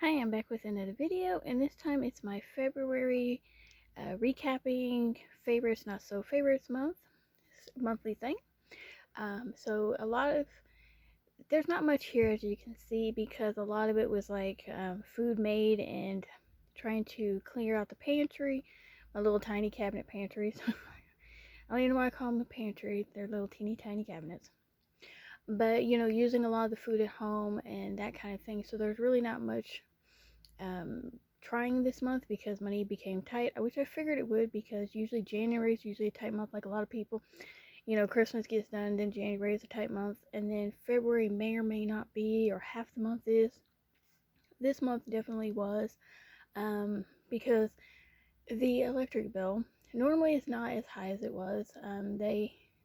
Hi, I'm back with another video, and this time it's my February recapping favorites, not so favorites monthly thing. So there's not much here as you can see because a lot of it was like food made and trying to clear out the pantry, my little tiny cabinet pantries. I don't even know why I call them a pantry, they're little teeny tiny cabinets. But using a lot of the food at home and that kind of thing, so there's really not much um, trying this month because money became tight, which I figured it would because usually January is usually a tight month, like a lot of people. Christmas gets done, then January is a tight month, and then February may or may not be, or half the month is. This month definitely was because the electric bill normally is not as high as it was.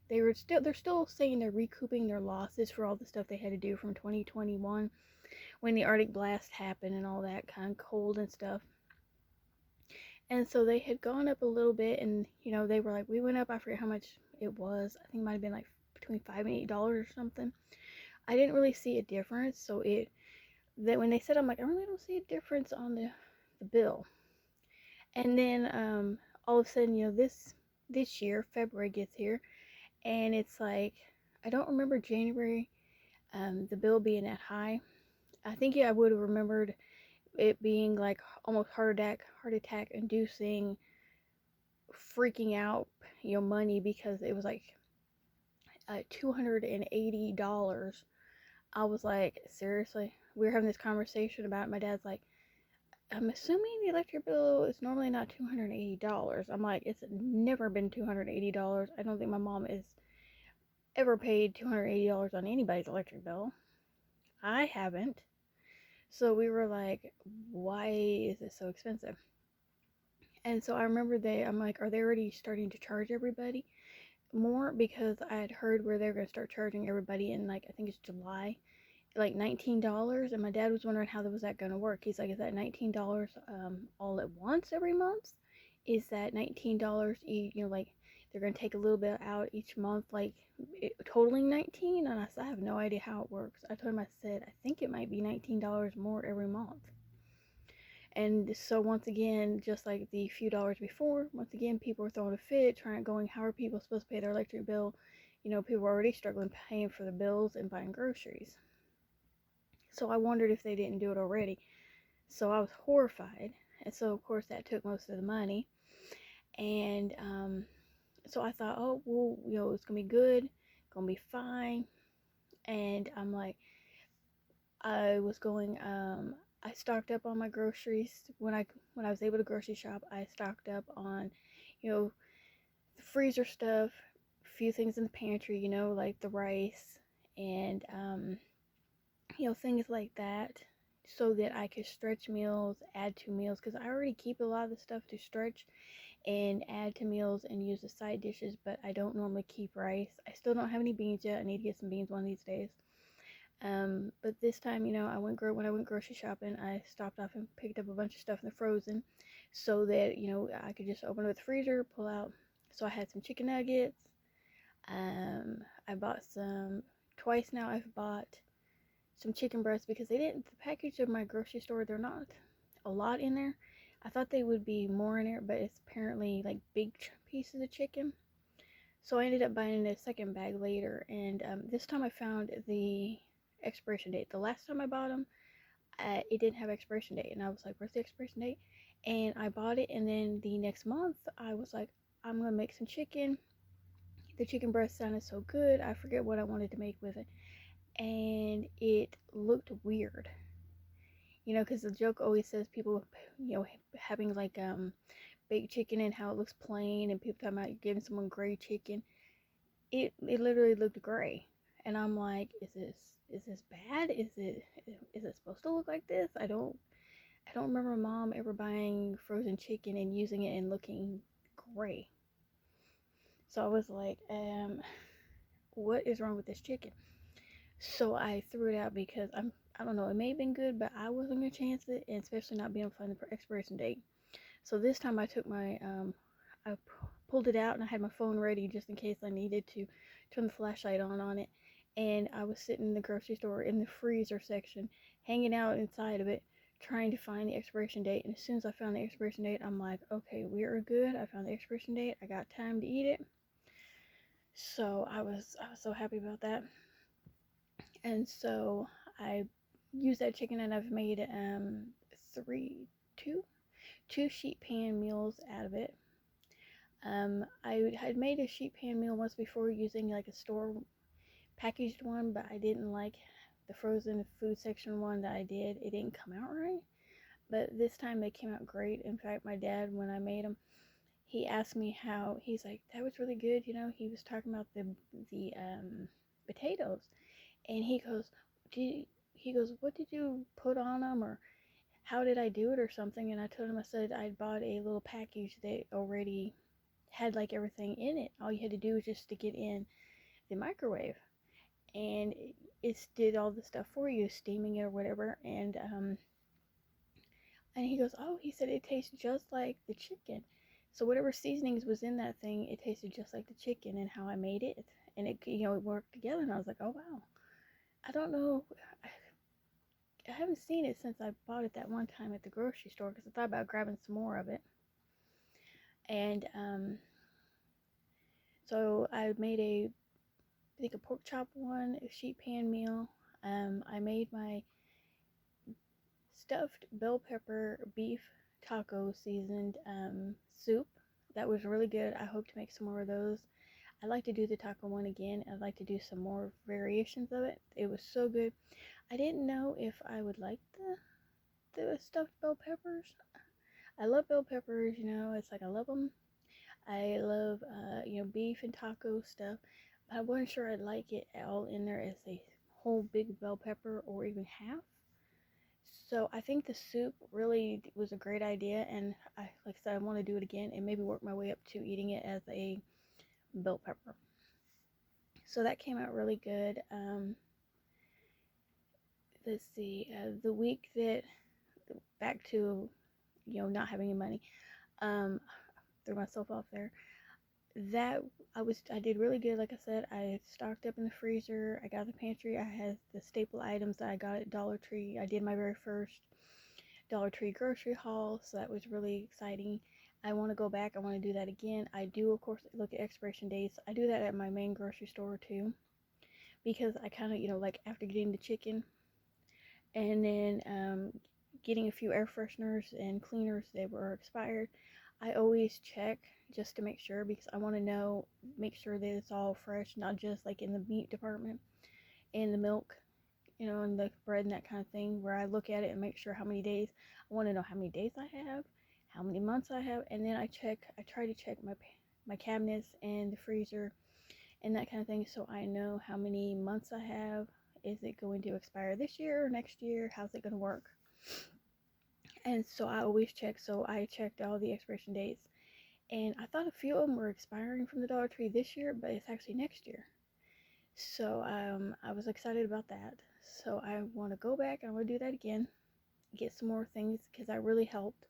They're still saying they're recouping their losses for all the stuff they had to do from 2021 when the Arctic blast happened and all that kind of cold and stuff. And so they had gone up a little bit, and they were like, we went up. I forget how much it was. I think it might have been like between $5 and $8 or something. I didn't really see a difference. So that when they said, I'm like, I really don't see a difference on the bill. And then all of a sudden, this year February gets here, and it's like I don't remember January the bill being that high. I think I would have remembered it being like almost heart attack inducing, freaking out, money, because it was like $280. I was like, seriously? We were having this conversation about it. My dad's like, I'm assuming the electric bill is normally not $280. I'm like, it's never been $280. I don't think my mom has ever paid $280 on anybody's electric bill. I haven't. So we were like, why is it so expensive? And so I remember I'm like, are they already starting to charge everybody more? Because I had heard where they're going to start charging everybody in, like, I think it's July, like $19. And my dad was wondering how that going to work. He's like, is that $19 all at once every month? Is that $19 like they're going to take a little bit out each month, like totaling 19? And I said, I have no idea how it works. I told him, I said, I think it might be $19 more every month. And so once again, just like the few dollars before, once again, people were throwing a fit, going, how are people supposed to pay their electric bill? People were already struggling paying for the bills and buying groceries. So I wondered if they didn't do it already. So I was horrified. And so, of course, that took most of the money. And so I thought, oh, well, it's going to be good, going to be fine. And I'm like, I stocked up on my groceries when I was able to grocery shop. I stocked up on, the freezer stuff, a few things in the pantry, like the rice and things like that, so that I could stretch meals, add to meals, because I already keep a lot of the stuff to stretch and add to meals and use the side dishes, but I don't normally keep rice. I still don't have any beans yet. I need to get some beans one of these days. But this time, when I went grocery shopping, I stopped off and picked up a bunch of stuff in the frozen, so that I could just open up the freezer, pull out. So I had some chicken nuggets. I bought some twice now. I've bought some chicken breasts because they didn't. The package of my grocery store, they're not a lot in there. I thought they would be more in there, but it's apparently like big pieces of chicken. So I ended up buying a second bag later, and this time I found the expiration date. The last time I bought them, it didn't have expiration date, and I was like, "Where's the expiration date?" And I bought it, and then the next month I was like, "I'm gonna make some chicken." The chicken breast sounded so good. I forget what I wanted to make with it, and it looked weird. Because the joke always says people, having like baked chicken and how it looks plain, and people talking about giving someone gray chicken. It literally looked gray, and I'm like, is this bad? Is it supposed to look like this? I don't remember mom ever buying frozen chicken and using it and looking gray. So I was like, what is wrong with this chicken? So I threw it out because I don't know, it may have been good, but I wasn't gonna chance it, and especially not being able to find the expiration date. So this time I took I pulled it out, and I had my phone ready just in case I needed to turn the flashlight on it. And I was sitting in the grocery store in the freezer section, hanging out inside of it, trying to find the expiration date. And as soon as I found the expiration date, I'm like, okay, we are good. I found the expiration date. I got time to eat it. So I was so happy about that. And so I used that chicken, and I've made three two two sheet pan meals out of it. I had made a sheet pan meal once before using like a store packaged one, but I didn't like the frozen food section one that I did. It didn't come out right. But this time they came out great. In fact, my dad, when I made them, he asked me how. He's like, "That was really good." You know, he was talking about the potatoes, and he goes, he goes, "What did you put on them, or how did I do it, or something?" And I told him, I said I'd bought a little package that already had like everything in it. All you had to do was just stick it in the microwave, and it did all the stuff for you, steaming it or whatever. And he goes, "Oh," he said, "it tastes just like the chicken." So whatever seasonings was in that thing, it tasted just like the chicken and how I made it, and it worked together. And I was like, "Oh wow." I don't know. I haven't seen it since I bought it that one time at the grocery store because I thought about grabbing some more of it. And so I made I think a pork chop one, a sheet pan meal. I made my stuffed bell pepper beef taco seasoned soup. That was really good. I hope to make some more of those. I'd like to do the taco one again. I'd like to do some more variations of it. It was so good. I didn't know if I would like the stuffed bell peppers. I love bell peppers, it's like I love them. I love, beef and taco stuff. But I wasn't sure I'd like it all in there as a whole big bell pepper or even half. So I think the soup really was a great idea, and like I said, I want to do it again and maybe work my way up to eating it as a bell pepper. So that came out really good. Let's see, the week that back to not having any money, um, threw myself off there. That I did really good. Like I said, I stocked up in the freezer. I got the pantry. I had the staple items that I got at Dollar Tree. I did my very first Dollar Tree grocery haul, so that was really exciting. I want to go back. I want to do that again. I do, of course, look at expiration dates. I do that at my main grocery store too, because I kind of, like after getting the chicken and then getting a few air fresheners and cleaners that were expired, I always check just to make sure, because I want to make sure that it's all fresh, not just like in the meat department and the milk, and the bread and that kind of thing, where I look at it and make sure how many days. I want to know how many days I have, how many months I have, and then I try to check my cabinets and the freezer and that kind of thing, so I know how many months I have. Is it going to expire this year or next year? How's it going to work? And so I always check. So I checked all the expiration dates, and I thought a few of them were expiring from the Dollar Tree this year, but it's actually next year. So I was excited about that. So I want to go back and I want to do that again, get some more things, because that really helped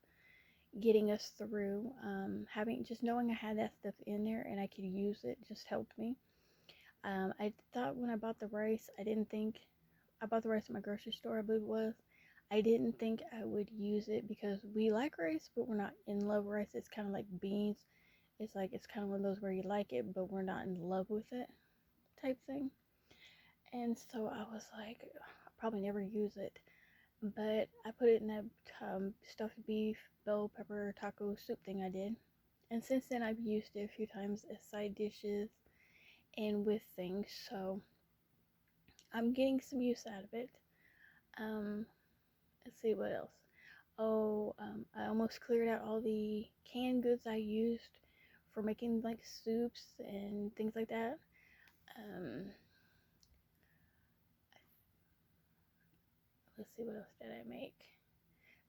getting us through. Having just knowing I had that stuff in there and I could use it just helped me. I thought when I bought the rice, I bought the rice at my grocery store, I believe it was. I didn't think I would use it because we like rice, but we're not in love with rice. It's kind of like beans. It's kind of one of those where you like it, but we're not in love with it type thing. And so I was like, I'll probably never use it. But I put it in that stuffed beef, bell pepper taco soup thing I did. And since then, I've used it a few times as side dishes and with things. So I'm getting some use out of it. Um, let's see what else. Oh, I almost cleared out all the canned goods I used for making like soups and things like that. Um, let's see, what else did I make?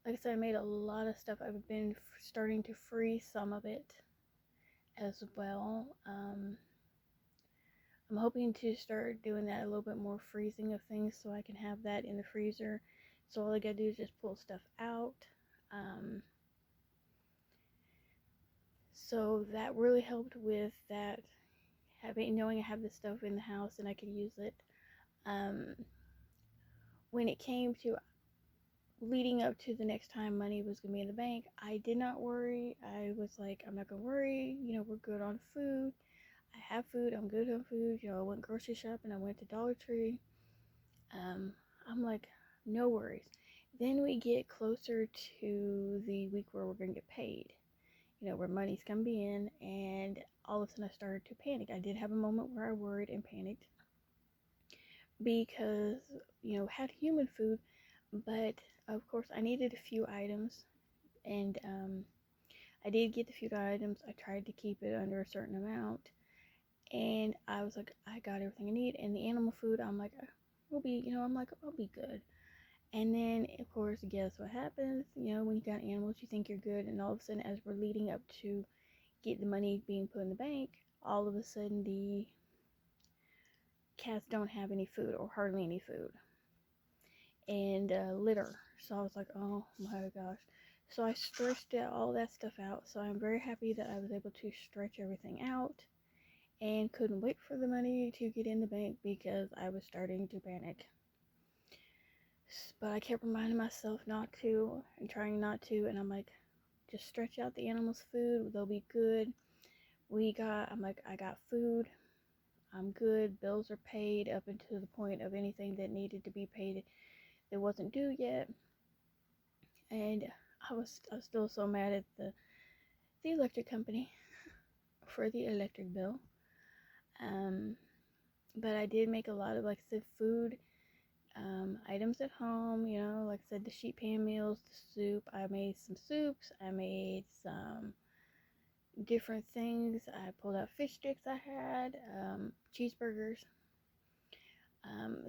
Like I said, I made a lot of stuff. I've been starting to freeze some of it as well. I'm hoping to start doing that, a little bit more freezing of things, so I can have that in the freezer. So all I gotta do is just pull stuff out. Um, so that really helped with that, knowing I have this stuff in the house and I could use it. Um, when it came to leading up to the next time money was going to be in the bank, I did not worry. I was like, I'm not going to worry. We're good on food. I have food. I'm good on food. I went grocery shopping. I went to Dollar Tree. I'm like, no worries. Then we get closer to the week where we're going to get paid, where money's going to be in. And all of a sudden I started to panic. I did have a moment where I worried and panicked because, had human food, but of course I needed a few items. And I did get the few items. I tried to keep it under a certain amount. And I was like, I got everything I need. And the animal food, I'm like, we'll be, I'm like, I'll be good. And then, of course, guess what happens? When you got animals, you think you're good. And all of a sudden, as we're leading up to get the money being put in the bank, all of a sudden the cats don't have any food or hardly any food. And litter. So I was like, oh my gosh. So I stretched all that stuff out. So I'm very happy that I was able to stretch everything out and couldn't wait for the money to get in the bank because I was starting to panic. But I kept reminding myself not to and trying not to, and I'm like, just stretch out the animals' food, they'll be good. I'm like, I got food, I'm good, bills are paid up until the point of anything that needed to be paid that wasn't due yet. And I was still so mad at the electric company for the electric bill. But I did make a lot of, like I said, food items at home, like I said, the sheet pan meals, the soup. I made some soups. I made some different things. I pulled out fish sticks I had, cheeseburgers.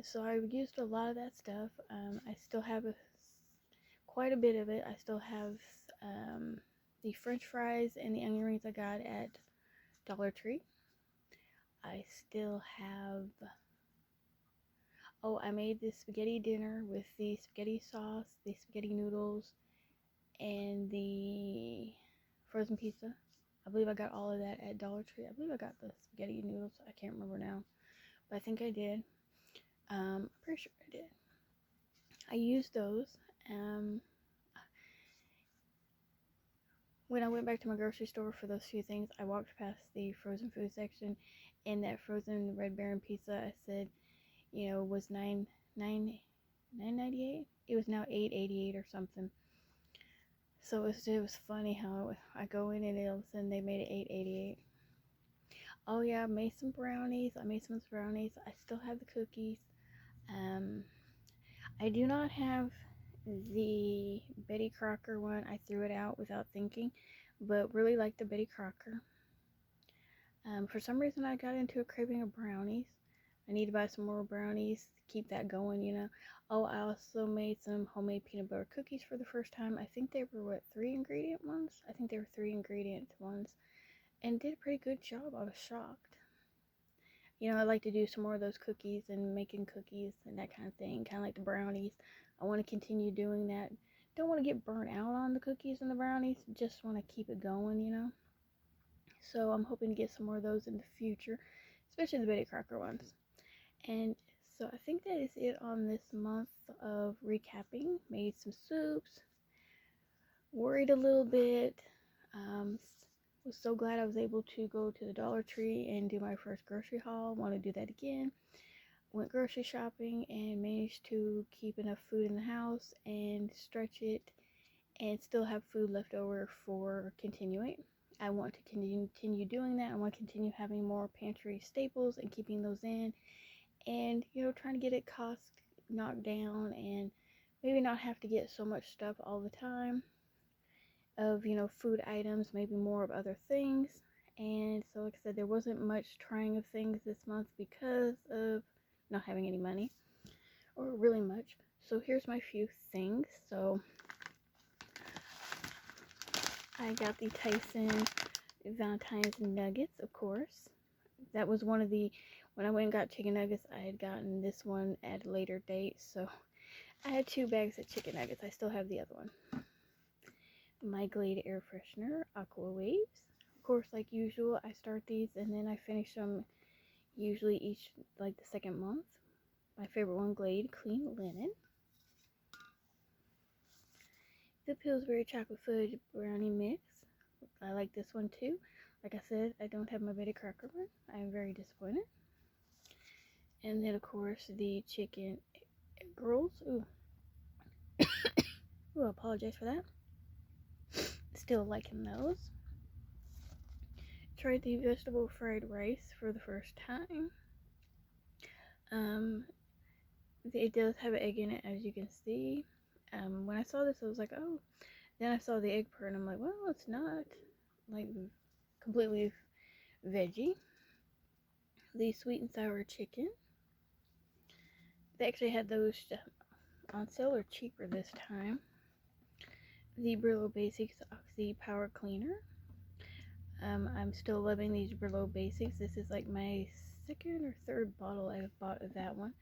So I used a lot of that stuff. I still have quite a bit of it. I still have the french fries and the onion rings I got at Dollar Tree. I still have... Oh, I made this spaghetti dinner with the spaghetti sauce, the spaghetti noodles, and the frozen pizza. I believe I got all of that at Dollar Tree. I believe I got the spaghetti noodles. I can't remember now, but I think I did. I'm pretty sure I did. I used those. When I went back to my grocery store for those few things, I walked past the frozen food section, and that frozen Red Baron pizza, I said, was $9.98. It was now $8.88 or something. So it was funny how I go in and all of a sudden they made it $8.88. Oh yeah, I made some brownies. I still have the cookies. I do not have the Betty Crocker one. I threw it out without thinking, but really like the Betty Crocker. For some reason I got into a craving of brownies. I need to buy some more brownies to keep that going. Oh, I also made some homemade peanut butter cookies for the first time. I think they were, 3 ingredient ones? I think they were 3 ingredient ones. And did a pretty good job. I was shocked. I like to do some more of those cookies and making cookies and that kind of thing. Kind of like the brownies. I want to continue doing that. Don't want to get burnt out on the cookies and the brownies. Just want to keep it going. So I'm hoping to get some more of those in the future. Especially the Betty Crocker ones. And so I think that is it on this month of recapping. Made some soups. Worried a little bit. Was so glad I was able to go to the Dollar Tree and do my first grocery haul. Want to do that again. Went grocery shopping and managed to keep enough food in the house and stretch it and still have food left over for continuing. I want to continue doing that. I want to continue having more pantry staples and keeping those in. And, trying to get it cost knocked down and maybe not have to get so much stuff all the time of, food items, maybe more of other things. And so, like I said, there wasn't much trying of things this month because of not having any money or really much. So here's my few things. So I got the Tyson Valentine's nuggets, of course. That was one of the, when I went and got chicken nuggets, I had gotten this one at a later date. So I had 2 bags of chicken nuggets. I still have the other one. My Glade air freshener, Aqua Waves. Of course, like usual, I start these and then I finish them usually each, like the second month. My favorite one, Glade Clean Linen. The Pillsbury chocolate fudge brownie mix. I like this one too. Like I said, I don't have my Betty Crocker one. I am very disappointed. And then of course the chicken egg rolls. Ooh, ooh, I apologize for that. Still liking those. Tried the vegetable fried rice for the first time. It does have an egg in it, as you can see. When I saw this, I was like, oh. Then I saw the egg part, and I'm like, well, it's not like completely veggie. The sweet and sour chicken. They actually had those on sale or cheaper this time. The Brillo Basics Oxy Power Cleaner. I'm still loving these Brillo Basics. This is like my second or third bottle I've bought of that one.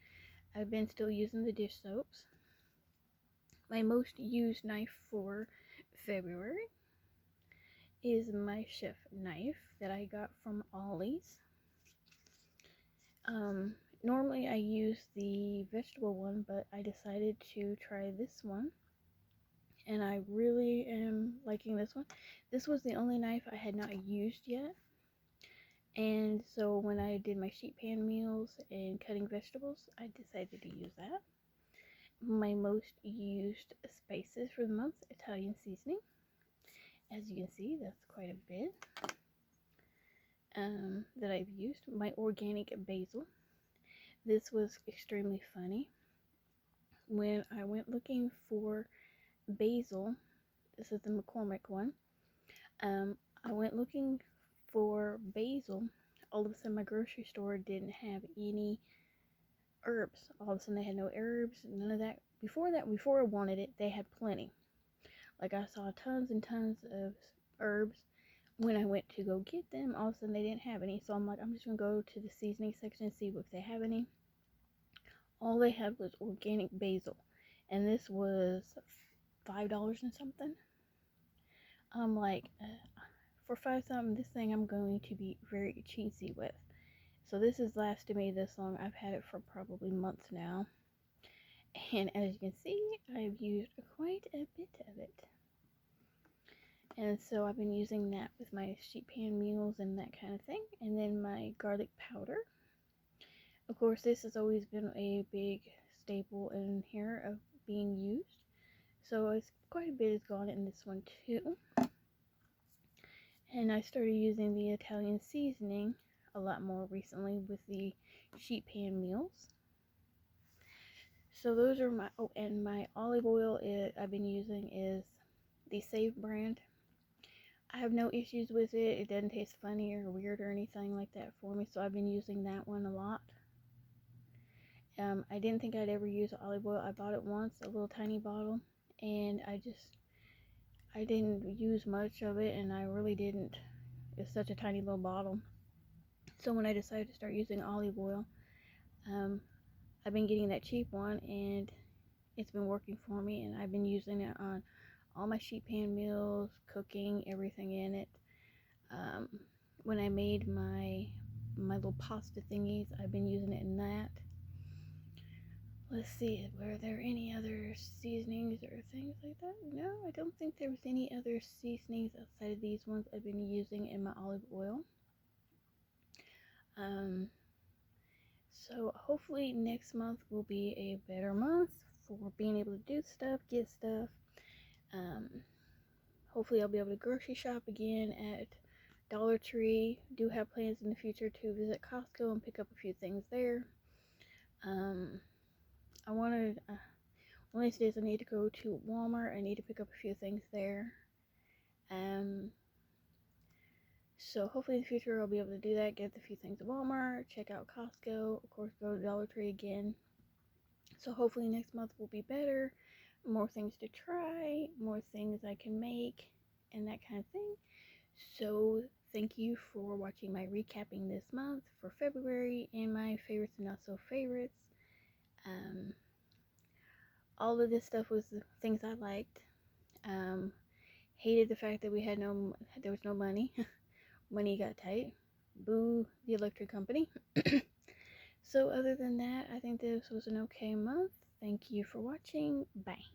I've been still using the dish soaps. My most used knife for February is my chef knife that I got from Ollie's. Normally I use the vegetable one, but I decided to try this one. And I really am liking this one. This was the only knife I had not used yet. And so when I did my sheet pan meals and cutting vegetables, I decided to use that. My most used spices for the month, Italian seasoning. As you can see, that's quite a bit that I've used. My organic basil. This was extremely funny. When I went looking for basil, this is the McCormick one. I went looking for basil. All of a sudden, my grocery store didn't have any herbs. All of a sudden, they had no herbs, none of that. Before I wanted it, they had plenty. Like I saw tons and tons of herbs. When I went to go get them, all of a sudden they didn't have any. So I'm like, I'm just gonna go to the seasoning section and see if they have any. All they had was organic basil, and this was $5 and something. I'm like, for $5 something, this thing I'm going to be very cheesy with. So this has lasted me this long. I've had it for probably months now. And as you can see, I've used quite a bit of it. And so I've been using that with my sheet pan meals and that kind of thing. And then my garlic powder. Of course, this has always been a big staple in here of being used. So it's quite a bit has gone in this one too. And I started using the Italian seasoning a lot more recently with the sheet pan meals. So those are my, oh, and my olive oil I've been using is the Save brand. I have no issues with it. It doesn't taste funny or weird or anything like that for me, so I've been using that one a lot. I didn't think I'd ever use olive oil. I bought it once, a little tiny bottle, and I didn't use much of it, and I really didn't. It's such a tiny little bottle. So when I decided to start using olive oil, I've been getting that cheap one, and it's been working for me, and I've been using it on all my sheet pan meals, cooking, everything in it. When I made my little pasta thingies, I've been using it in that. Let's see, were there any other seasonings or things like that? No, I don't think there was any other seasonings outside of these ones I've been using in my olive oil. So hopefully next month will be a better month for being able to do stuff, get stuff. Hopefully I'll be able to grocery shop again at Dollar Tree. Do have plans in the future to visit Costco and pick up a few things there. I wanted, one of these days I need to go to Walmart. I need to pick up a few things there. So hopefully in the future I'll be able to do that, get a few things at Walmart, check out Costco, of course go to Dollar Tree again. So hopefully next month will be better, more things to try, more things I can make, and that kind of thing. So thank you for watching my recapping this month for February and my favorites and not so favorites. All of this stuff was the things I liked. Hated the fact that there was no money. Money got tight. Boo the electric company. So other than that, I think this was an okay month. Thank you for watching. Bye.